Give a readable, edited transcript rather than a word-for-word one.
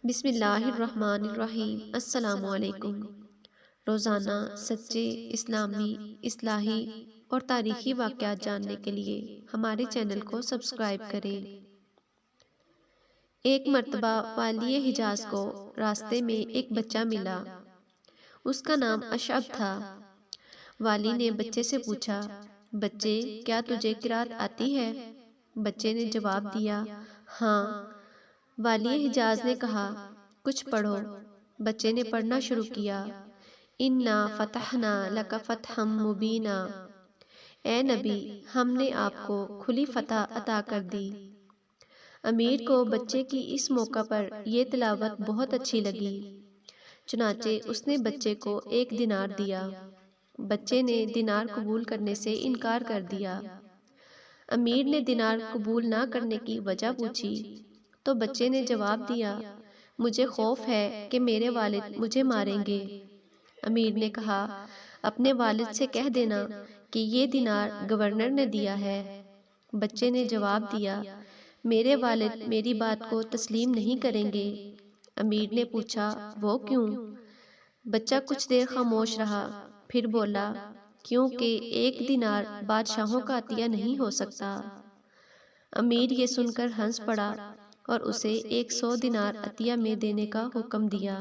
بسم اللہ الرحمن الرحیم۔ السلام علیکم۔ روزانہ سچے اسلامی، اصلاحی اور تاریخی واقعات جاننے کے لیے ہمارے چینل کو سبسکرائب کریں۔ ایک مرتبہ والی حجاز کو راستے میں ایک بچہ ملا۔ اس کا نام اشعب تھا۔ والی نے بچے سے پوچھا، بچے کیا تجھے قرات آتی ہے؟ بچے نے جواب دیا، ہاں۔ والی حجاز نے کہا، کچھ پڑھو۔ بچے نے پڑھنا شروع کیا، اِنَّا فَتَحْنَا لَكَ فَتْحًا مُبِینًا۔ اے نبی، ہم نے آپ کو کھلی فتح عطا کر دی۔ امیر کو بچے کی اس موقع پر یہ تلاوت بہت اچھی لگی، چنانچہ اس نے بچے کو 1 دینار دیا۔ بچے نے دینار قبول کرنے سے انکار کر دیا۔ امیر نے دینار قبول نہ کرنے کی وجہ پوچھی تو بچے نے جواب دیا، مجھے خوف ہے کہ میرے والد مجھے ماریں گے۔ امیر نے کہا، اپنے والد سے کہہ دینا کہ یہ دینار گورنر نے دیا ہے۔ بچے نے جواب دیا، میرے والد میری بات کو تسلیم نہیں کریں گے۔ امیر نے پوچھا، وہ کیوں؟ بچہ کچھ دیر خاموش رہا، پھر بولا، کیونکہ 1 دینار بادشاہوں کا عطیہ نہیں ہو سکتا۔ امیر یہ سن کر ہنس پڑا اور اسے 100 دینار عطیہ میں دینے کا حکم دیا۔